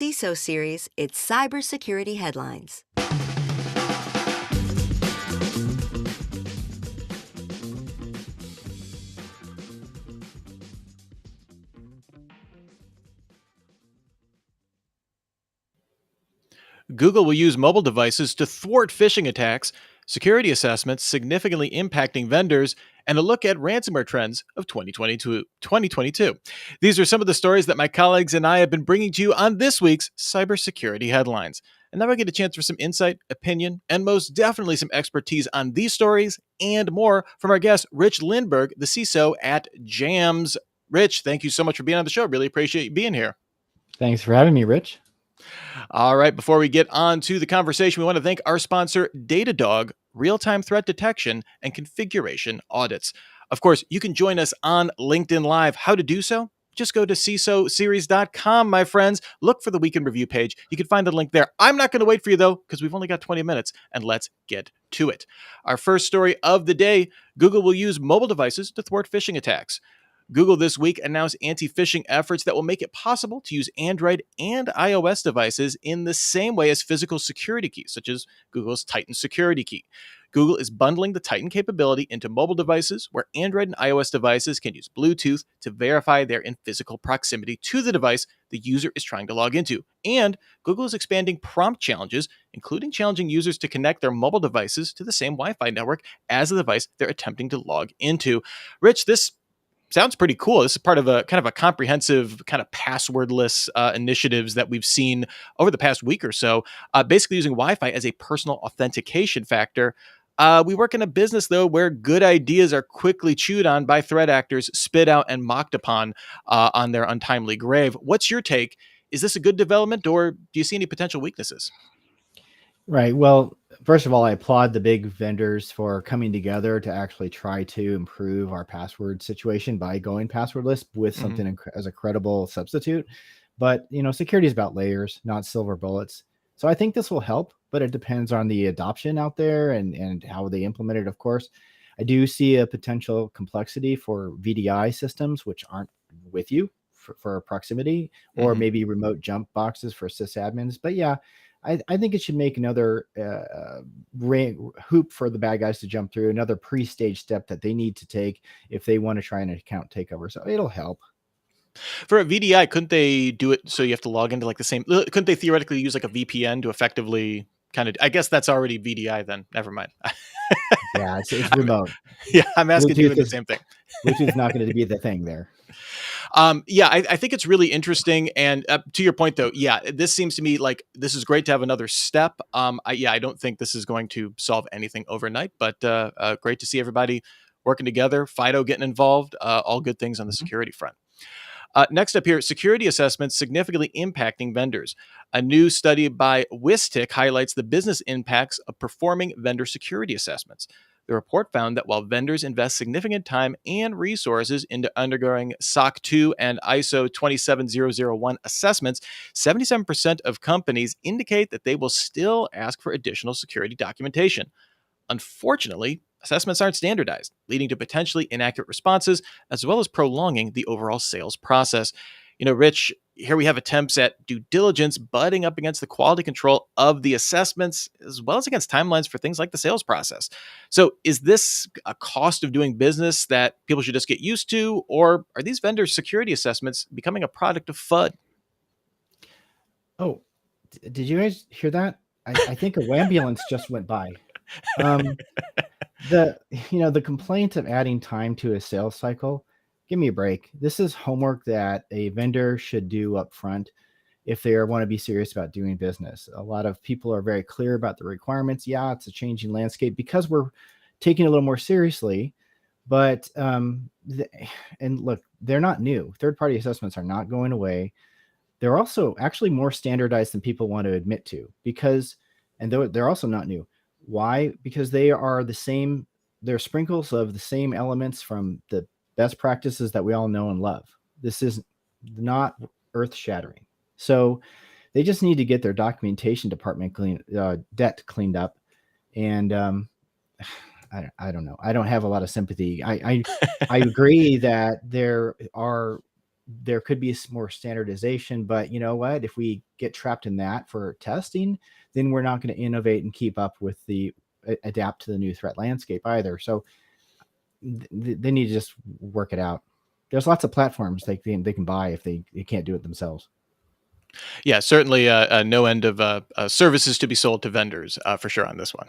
CISO series, it's cybersecurity headlines. Google will use mobile devices to thwart phishing attacks, security assessments significantly impacting vendors, and a look at ransomware trends of 2022. These are some of the stories that my colleagues and I have been bringing to you on this week's cybersecurity headlines. And now I get a chance for some insight, opinion, and most definitely some expertise on these stories and more from our guest, Rich Lindberg, the CISO at JAMS. Rich, thank you so much for being on the show. Really appreciate you being here. Thanks for having me, Rich. All right, before we get on to the conversation, we want to thank our sponsor, Datadog, real-time threat detection and configuration audits. Of course, you can join us on LinkedIn Live. How to do so? Just go to CISOseries.com, my friends. Look for the weekend review page. You can find the link there. I'm not going to wait for you, though, because we've only got 20 minutes, and let's get to it. Our first story of the day, Google will use mobile devices to thwart phishing attacks. Google this week announced anti-phishing efforts that will make it possible to use Android and iOS devices in the same way as physical security keys, such as Google's Titan security key. Google is bundling the Titan capability into mobile devices where Android and iOS devices can use Bluetooth to verify they're in physical proximity to the device the user is trying to log into. And Google is expanding prompt challenges, including challenging users to connect their mobile devices to the same Wi-Fi network as the device they're attempting to log into. Rich, this sounds pretty cool. This is part of a kind of a comprehensive kind of passwordless initiatives that we've seen over the past week or so, basically using Wi-Fi as a personal authentication factor. We work in a business, though, where good ideas are quickly chewed on by threat actors, spit out and mocked upon on their untimely grave. What's your take? Is this a good development, or do you see any potential weaknesses? Right. Well, first of all, I applaud the big vendors for coming together to actually try to improve our password situation by going passwordless with something as a credible substitute. But, security is about layers, not silver bullets. So I think this will help, but it depends on the adoption out there and how they implement it, of course. I do see a potential complexity for VDI systems, which aren't with you for proximity, or maybe remote jump boxes for sysadmins. But yeah, I think it should make another hoop for the bad guys to jump through, another pre-stage step that they need to take if they want to try an account takeover. So it'll help. For a VDI, couldn't they do it so you have to log into like the same? Couldn't they theoretically use like a VPN to effectively kind of? I guess that's already VDI then. Never mind. Yeah, it's remote. I'm asking you the same thing. Bluetooth's not going to be the thing there. I think it's really interesting. And to your point, though, this seems to me like this is great to have another step. I don't think this is going to solve anything overnight, but great to see everybody working together, FIDO getting involved, all good things on the security front. Next up here, security assessments significantly impacting vendors. A new study by Wistic highlights the business impacts of performing vendor security assessments. The report found that while vendors invest significant time and resources into undergoing SOC 2 and ISO 27001 assessments, 77% of companies indicate that they will still ask for additional security documentation. Unfortunately, assessments aren't standardized, leading to potentially inaccurate responses, as well as prolonging the overall sales process. Rich, here we have attempts at due diligence butting up against the quality control of the assessments, as well as against timelines for things like the sales process. So is this a cost of doing business that people should just get used to, or are these vendor security assessments becoming a product of FUD? Oh, did you guys hear that? I think a ambulance just went by. The complaint of adding time to a sales cycle, give me a break. This is homework that a vendor should do up front if they want to be serious about doing business. A lot of people are very clear about the requirements. Yeah, it's a changing landscape because we're taking it a little more seriously. But and look, they're not new. Third-party assessments are not going away. They're also actually more standardized than people want to admit to and they're also not new. Why? Because they are the same. They're sprinkles of the same elements from the best practices that we all know and love. This is not earth-shattering. So they just need to get their documentation department debt cleaned up. And I don't know. I don't have a lot of sympathy. I agree that there are there could be more standardization, but you know what? If we get trapped in that for testing, then we're not going to innovate and keep up with the adapt to the new threat landscape either. So they need to just work it out. There's lots of platforms they can buy if they can't do it themselves. Yeah, certainly no end of services to be sold to vendors for sure on this one.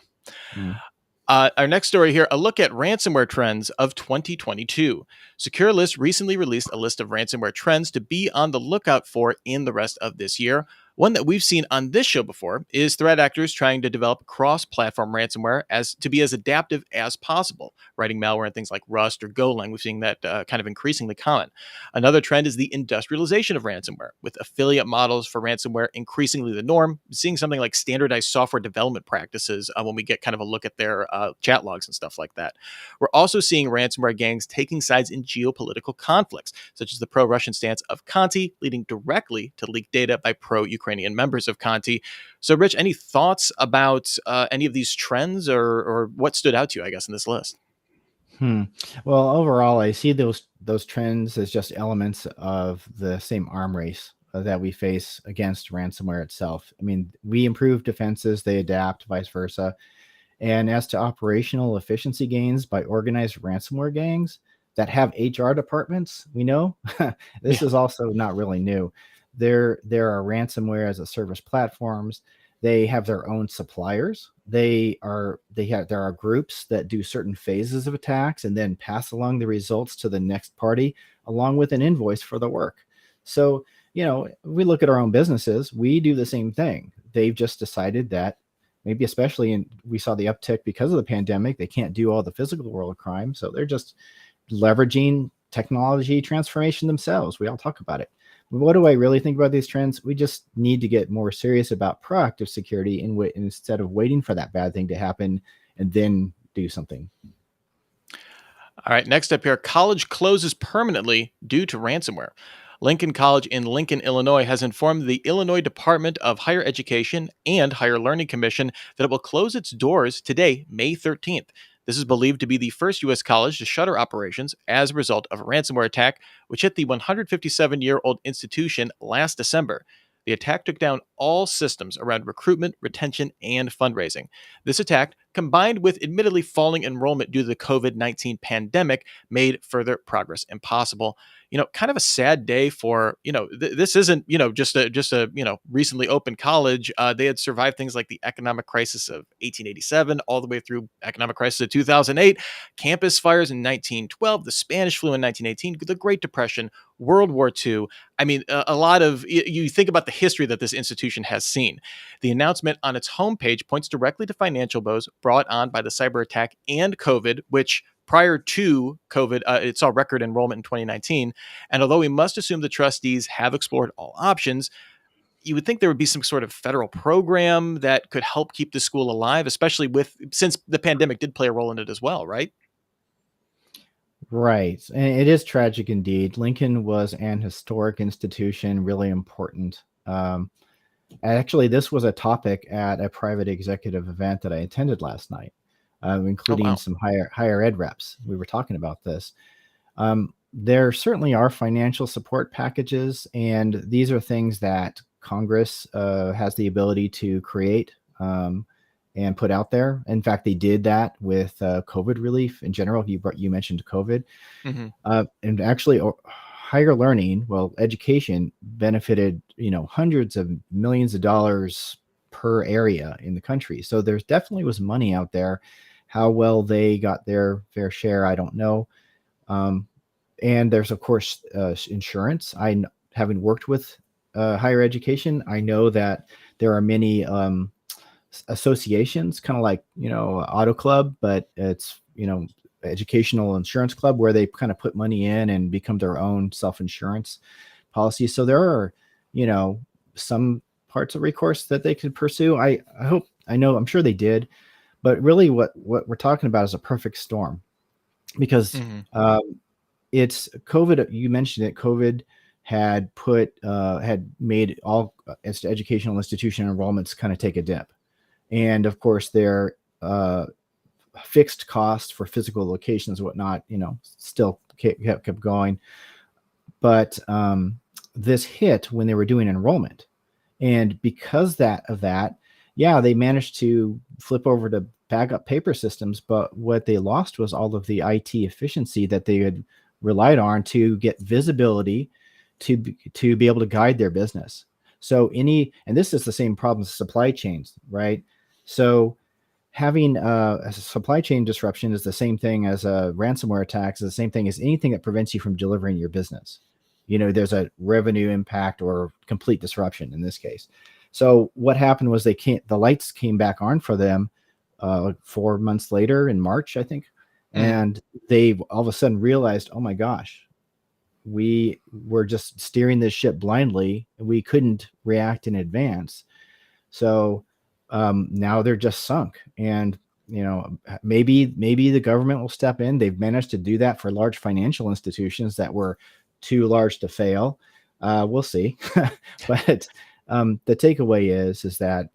Mm. Our next story here, a look at ransomware trends of 2022. SecureList recently released a list of ransomware trends to be on the lookout for in the rest of this year. One that we've seen on this show before is threat actors trying to develop cross-platform ransomware as to be as adaptive as possible, writing malware in things like Rust or Golang. We've seen that kind of increasingly common. Another trend is the industrialization of ransomware, with affiliate models for ransomware increasingly the norm. Seeing something like standardized software development practices when we get kind of a look at their chat logs and stuff like that. We're also seeing ransomware gangs taking sides in geopolitical conflicts, such as the pro-Russian stance of Conti, leading directly to leaked data by pro-Ukrainian members of Conti. So, Rich, any thoughts about any of these trends, or what stood out to you, I guess, in this list? Well, overall, I see those trends as just elements of the same arm race that we face against ransomware itself. I mean, we improve defenses, they adapt, vice versa. And as to operational efficiency gains by organized ransomware gangs that have HR departments, we know this Yeah. is also not really new. There are ransomware as a service platforms. They have their own suppliers. There are groups that do certain phases of attacks and then pass along the results to the next party along with an invoice for the work. So, we look at our own businesses, we do the same thing. They've just decided that maybe especially we saw the uptick because of the pandemic, they can't do all the physical world crime. So they're just leveraging technology transformation themselves. We all talk about it. But what do I really think about these trends? We just need to get more serious about proactive security instead of waiting for that bad thing to happen and then do something. All right, next up here, college closes permanently due to ransomware. Lincoln College in Lincoln, Illinois has informed the Illinois Department of Higher Education and Higher Learning Commission that it will close its doors today, May 13th. This is believed to be the first U.S. college to shutter operations as a result of a ransomware attack, which hit the 157-year-old institution last December. The attack took down all systems around recruitment, retention, and fundraising. This attack, combined with admittedly falling enrollment due to the COVID-19 pandemic, made further progress impossible. Kind of a sad day for, this isn't, just a recently opened college. They had survived things like the economic crisis of 1887 all the way through economic crisis of 2008, campus fires in 1912, the Spanish flu in 1918, the Great Depression, World War II. I mean, a lot of, you think about the history that this institution has seen. The announcement on its homepage points directly to financial woes brought on by the cyber attack and COVID, which prior to COVID, it saw record enrollment in 2019. And although we must assume the trustees have explored all options, you would think there would be some sort of federal program that could help keep the school alive, especially since the pandemic did play a role in it as well, right? Right. And it is tragic indeed. Lincoln was an historic institution, really important. Actually, this was a topic at a private executive event that I attended last night, Oh, including wow. some higher ed reps. We were talking about this. There certainly are financial support packages, and these are things that Congress has the ability to create and put out there. In fact, they did that with COVID relief in general. You mentioned COVID, Hmm. and actually, higher learning, well, education benefited hundreds of millions of dollars per area in the country. So there's definitely was money out there. How well they got their fair share, I don't know. Um, and there's of course insurance. Having worked with higher education, I know that there are many associations, kind of like Auto Club, but it's educational insurance club where they kind of put money in and become their own self-insurance policy. So there are some parts of recourse that they could pursue. I'm sure they did, but really what we're talking about is a perfect storm because Hmm. it's COVID. You mentioned it. COVID had made all educational institution enrollments kind of take a dip. And of course, their fixed cost for physical locations and whatnot, still kept going. but this hit when they were doing enrollment. And because of that, yeah, they managed to flip over to backup paper systems, but what they lost was all of the IT efficiency that they had relied on to get visibility to be able to guide their business. So and this is the same problem with supply chains, right? So having a supply chain disruption is the same thing as a ransomware attack, is the same thing as anything that prevents you from delivering your business. There's a revenue impact or complete disruption in this case. So what happened was the lights came back on for them 4 months later in March, I think. And they all of a sudden realized, oh my gosh, we were just steering this ship blindly. We couldn't react in advance. So now they're just sunk. And maybe the government will step in. They've managed to do that for large financial institutions that were too large to fail. We'll see. But the takeaway is that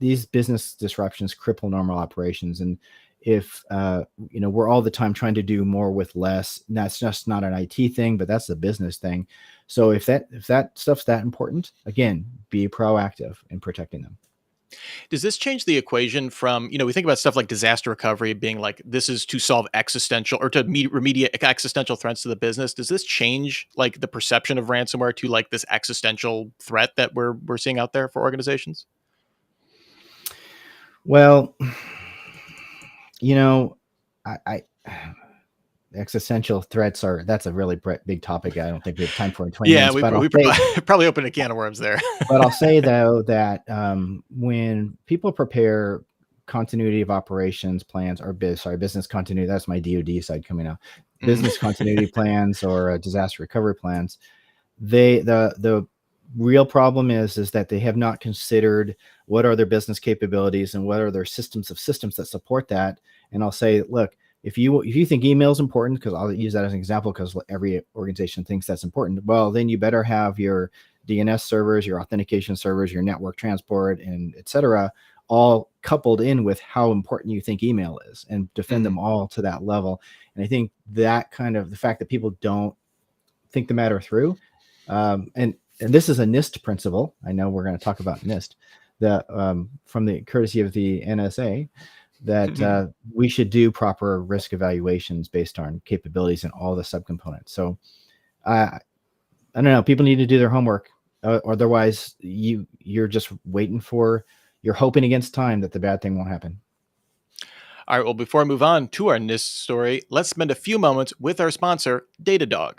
these business disruptions cripple normal operations. And if we're all the time trying to do more with less, that's just not an IT thing, but that's a business thing. So if that stuff's that important, again, be proactive in protecting them. Does this change the equation from, we think about stuff like disaster recovery being like, this is to solve existential or to remediate existential threats to the business. Does this change like the perception of ransomware to like this existential threat that we're seeing out there for organizations? Well, I existential threats that's a really big topic. I don't think we have time for in 20 minutes. We but probably opened a can of worms there. But I'll say though that when people prepare continuity of operations plans or business continuity, that's my DoD side coming out. Business continuity plans or disaster recovery plans, the real problem is that they have not considered what are their business capabilities and what are their systems that support that. And I'll say, look, if you think email is important, because I'll use that as an example because every organization thinks that's important, well, then you better have your DNS servers, your authentication servers, your network transport, and et cetera, all coupled in with how important you think email is and defend them all to that level. And I think that kind of the fact that people don't think the matter through, and this is a NIST principle. I know we're going to talk about NIST, that from the courtesy of the NSA, that we should do proper risk evaluations based on capabilities and all the subcomponents. So I don't know, people need to do their homework. Otherwise you're just you're hoping against time that the bad thing won't happen. All right. Well, before I move on to our NIST story, let's spend a few moments with our sponsor, Datadog.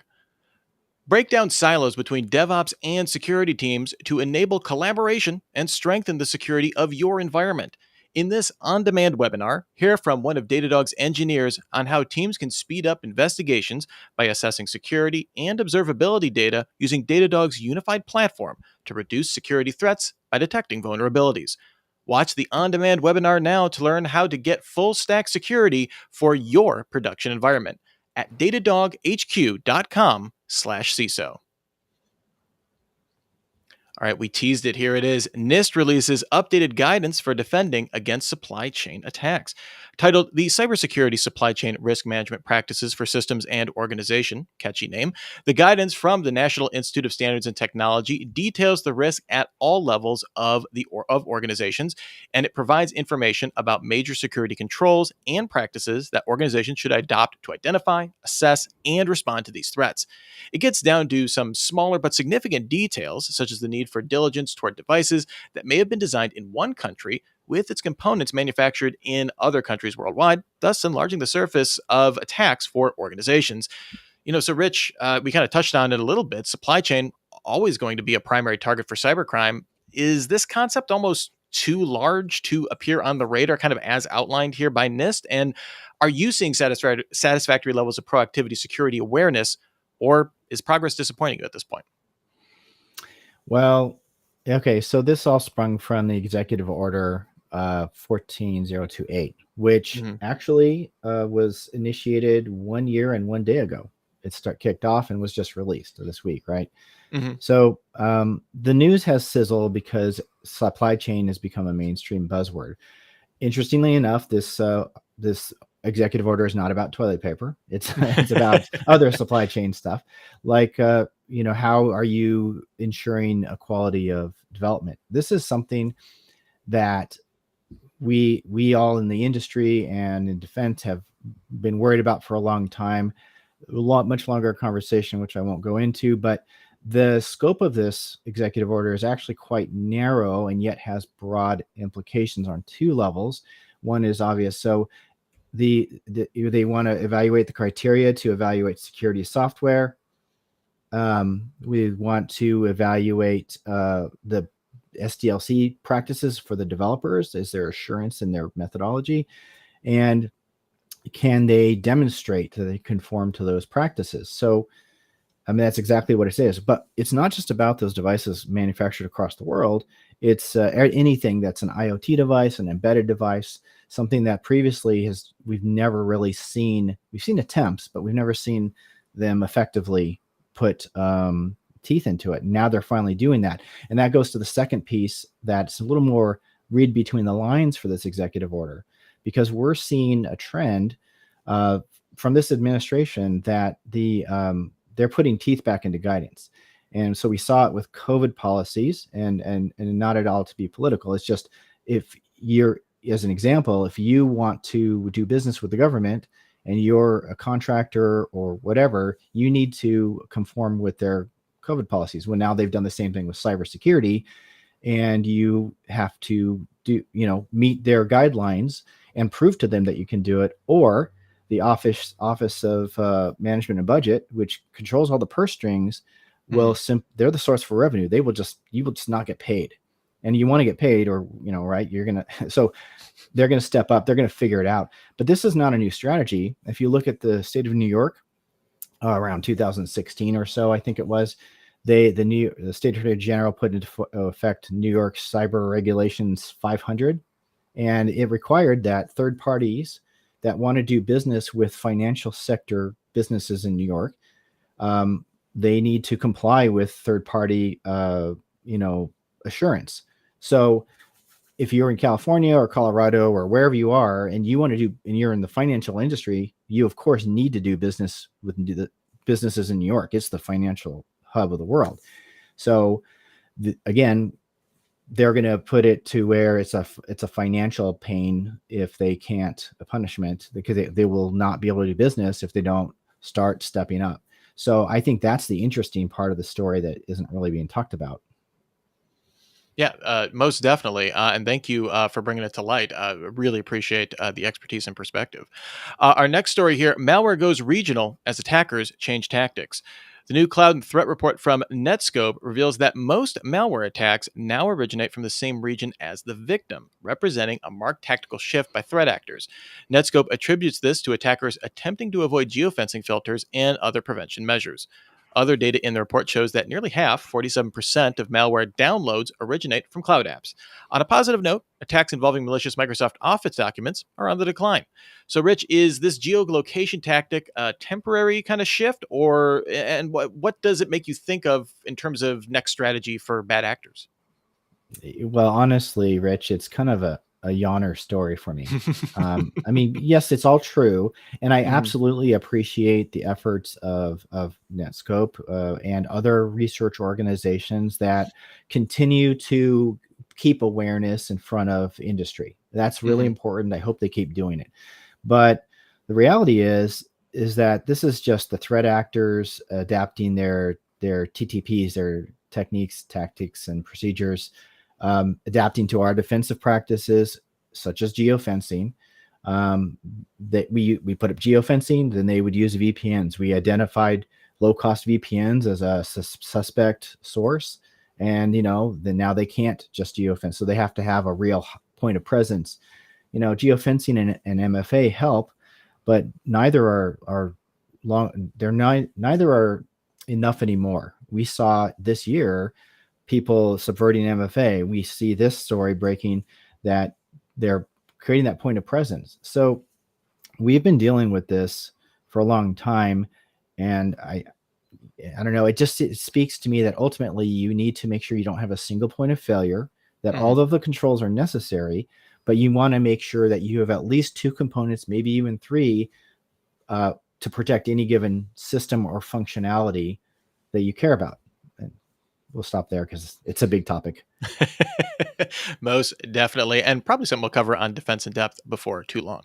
Break down silos between DevOps and security teams to enable collaboration and strengthen the security of your environment. In this on-demand webinar, hear from one of Datadog's engineers on how teams can speed up investigations by assessing security and observability data using Datadog's unified platform to reduce security threats by detecting vulnerabilities. Watch the on-demand webinar now to learn how to get full-stack security for your production environment at datadoghq.com/CISO. All right, we teased it. Here it is. NIST releases updated guidance for defending against supply chain attacks. Titled The Cybersecurity Supply Chain Risk Management Practices for Systems and Organization, catchy name, the guidance from the National Institute of Standards and Technology details the risk at all levels of organizations, and it provides information about major security controls and practices that organizations should adopt to identify, assess, and respond to these threats. It gets down to some smaller but significant details, such as the need for diligence toward devices that may have been designed in one country with its components manufactured in other countries worldwide, thus enlarging the surface of attacks for organizations. So Rich, we kind of touched on it a little bit. Supply chain always going to be a primary target for cybercrime. Is this concept almost too large to appear on the radar, kind of as outlined here by NIST? And are you seeing satisfactory levels of proactivity, security awareness, or is progress disappointing you at this point? Well, okay, so this all sprung from the executive order 14028, which actually was initiated 1 year and 1 day ago. It kicked off and was just released this week, right? So the news has sizzle because supply chain has become a mainstream buzzword. Interestingly enough, this executive order is not about toilet paper. It's about other supply chain stuff, like how are you ensuring a quality of development? This is something that we all in the industry and in defense have been worried about for a long time. Much longer conversation, which I won't go into, but the scope of this executive order is actually quite narrow and yet has broad implications on two levels. One is obvious. So they want to evaluate the criteria to evaluate security software. We want to evaluate the SDLC practices for the developers. Is there assurance in their methodology? And can they demonstrate that they conform to those practices? So, I mean, that's exactly what it says. But it's not just about those devices manufactured across the world. It's anything that's an IoT device, an embedded device, something that previously we've never really seen. We've seen attempts, but we've never seen them effectively put teeth into it. Now they're finally doing that. And that goes to the second piece that's a little more read between the lines for this executive order, because we're seeing a trend from this administration that they're putting teeth back into guidance. And so we saw it with COVID policies, and not at all to be political. It's just, if you're, as an example, if you want to do business with the government and you're a contractor or whatever, you need to conform with their COVID policies. Well, now they've done the same thing with cybersecurity, and you have to meet their guidelines and prove to them that you can do it. Or the Office of Management and Budget, which controls all the purse strings, they're the source for revenue. You will just not get paid, and you want to get paid, or right? So they're gonna step up. They're gonna figure it out. But this is not a new strategy. If you look at the state of New York, around 2016 or so, I think it was, the state attorney general put into effect New York Cyber Regulations 500, and it required that third parties that want to do business with financial sector businesses in New York, they need to comply with third party, assurance. So if you're in California or Colorado or wherever you are, and you're in the financial industry, you of course need to do business with the businesses in New York. It's the financial hub of the world. So again, they're going to put it to where it's a financial pain if they can't, a punishment, because they will not be able to do business if they don't start stepping up. So I think that's the interesting part of the story that isn't really being talked about. Yeah, most definitely. And thank you for bringing it to light. Really appreciate the expertise and perspective. Our next story here: malware goes regional as attackers change tactics. The new cloud and threat report from Netscope reveals that most malware attacks now originate from the same region as the victim, representing a marked tactical shift by threat actors. Netscope attributes this to attackers attempting to avoid geofencing filters and other prevention measures. Other data in the report shows that nearly half, 47%, of malware downloads originate from cloud apps. On a positive note, attacks involving malicious Microsoft Office documents are on the decline. So, Rich, is this geolocation tactic a temporary kind of shift, and what does it make you think of in terms of next strategy for bad actors? Well, honestly, Rich, it's kind of a yawner story for me. I mean, yes, it's all true, and I absolutely appreciate the efforts of Netscope and other research organizations that continue to keep awareness in front of industry. That's really important. I hope they keep doing it. But the reality is that this is just the threat actors adapting their TTPs, their techniques, tactics, and procedures, adapting to our defensive practices, such as geofencing. That we put up geofencing, then they would use VPNs. We identified low-cost VPNs as a suspect source, and then now they can't just geofence, so they have to have a real point of presence. Geofencing and MFA help, but neither are long. Neither are enough anymore. We saw this year people subverting MFA. We see this story breaking that they're creating that point of presence. So we've been dealing with this for a long time, and I don't know. It speaks to me that ultimately you need to make sure you don't have a single point of failure, that all of the controls are necessary, but you want to make sure that you have at least 2 components, maybe even 3, to protect any given system or functionality that you care about. And we'll stop there because it's a big topic. Most definitely, and probably something we'll cover on Defense in Depth before too long.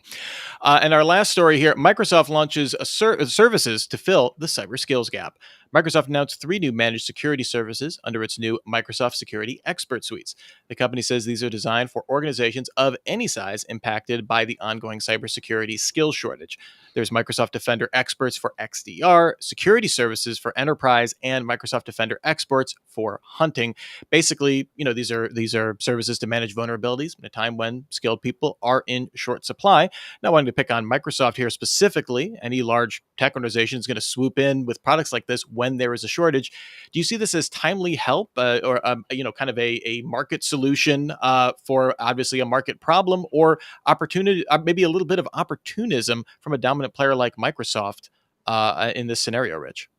And our last story here, Microsoft launches services to fill the cyber skills gap. Microsoft announced 3 new managed security services under its new Microsoft Security Expert Suites. The company says these are designed for organizations of any size impacted by the ongoing cybersecurity skills shortage. There's Microsoft Defender Experts for XDR, security services for enterprise, and Microsoft Defender Experts for hunting. Basically, these are services to manage vulnerabilities in a time when skilled people are in short supply. Not wanting to pick on Microsoft here specifically, any large tech organization is going to swoop in with products like this when there is a shortage. Do you see this as timely help or kind of a market solution for obviously a market problem, or opportunity, maybe a little bit of opportunism from a dominant player like Microsoft in this scenario, Rich?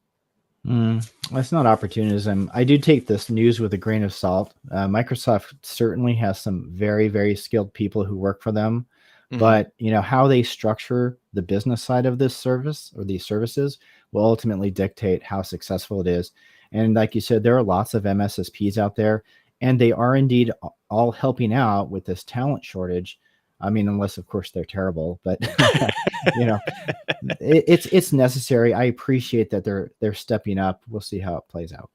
That's not opportunism. I do take this news with a grain of salt. Microsoft certainly has some very, very skilled people who work for them, but how they structure the business side of this service or these services will ultimately dictate how successful it is. And like you said, there are lots of MSSPs out there, and they are indeed all helping out with this talent shortage. I mean, unless of course they're terrible, but it's necessary. I appreciate that they're stepping up. We'll see how it plays out.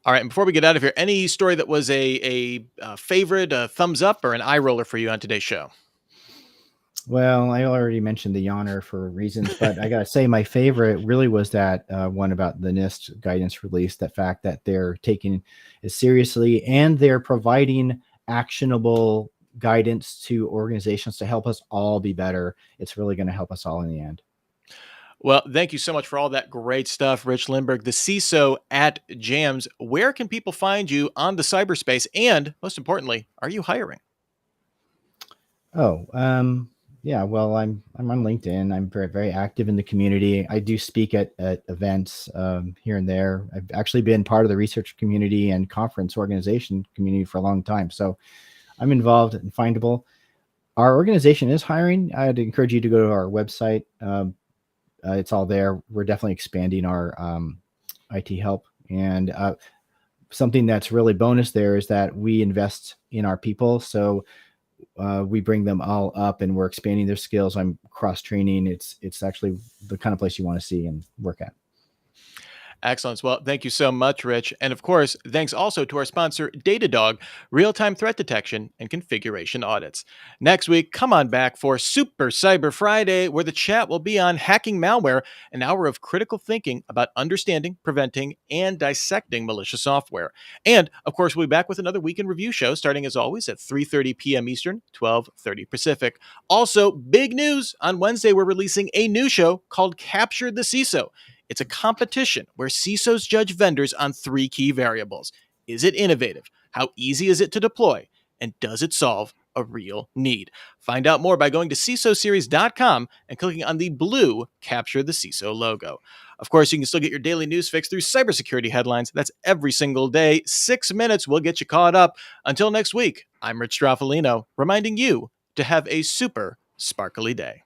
All right. And before we get out of here, any story that was a favorite, a thumbs up, or an eye roller for you on today's show? Well, I already mentioned the yawner for reasons, but I got to say my favorite really was that one about the NIST guidance release, the fact that they're taking it seriously and they're providing actionable guidance to organizations to help us all be better. It's really going to help us all in the end. Well, thank you so much for all that great stuff, Rich Lindbergh, the CISO at JAMS. Where can people find you on the cyberspace? And most importantly, are you hiring? Yeah, well, I'm on LinkedIn. I'm very, very active in the community. I do speak at events here and there. I've actually been part of the research community and conference organization community for a long time. So I'm involved and findable. Our organization is hiring. I'd encourage you to go to our website. It's all there. We're definitely expanding our IT help. And something that's really bonus there is that we invest in our people. So we bring them all up and we're expanding their skills. I'm cross-training. It's actually the kind of place you want to see and work at. Excellent. Well, thank you so much, Rich. And of course, thanks also to our sponsor, Datadog, real-time threat detection and configuration audits. Next week, come on back for Super Cyber Friday, where the chat will be on hacking malware, an hour of critical thinking about understanding, preventing, and dissecting malicious software. And of course, we'll be back with another week in review show, starting as always at 3:30 p.m. Eastern, 12:30 Pacific. Also, big news, on Wednesday, we're releasing a new show called Capture the CISO. It's a competition where CISOs judge vendors on 3 key variables. Is it innovative? How easy is it to deploy? And does it solve a real need? Find out more by going to CISOseries.com and clicking on the blue Capture the CISO logo. Of course, you can still get your daily news fix through cybersecurity headlines. That's every single day. 6 minutes will get you caught up. Until next week, I'm Rich Straffolino, reminding you to have a super sparkly day.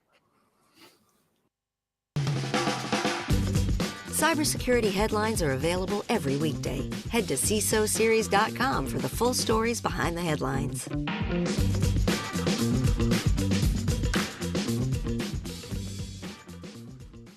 Cybersecurity headlines are available every weekday. Head to CISOseries.com for the full stories behind the headlines.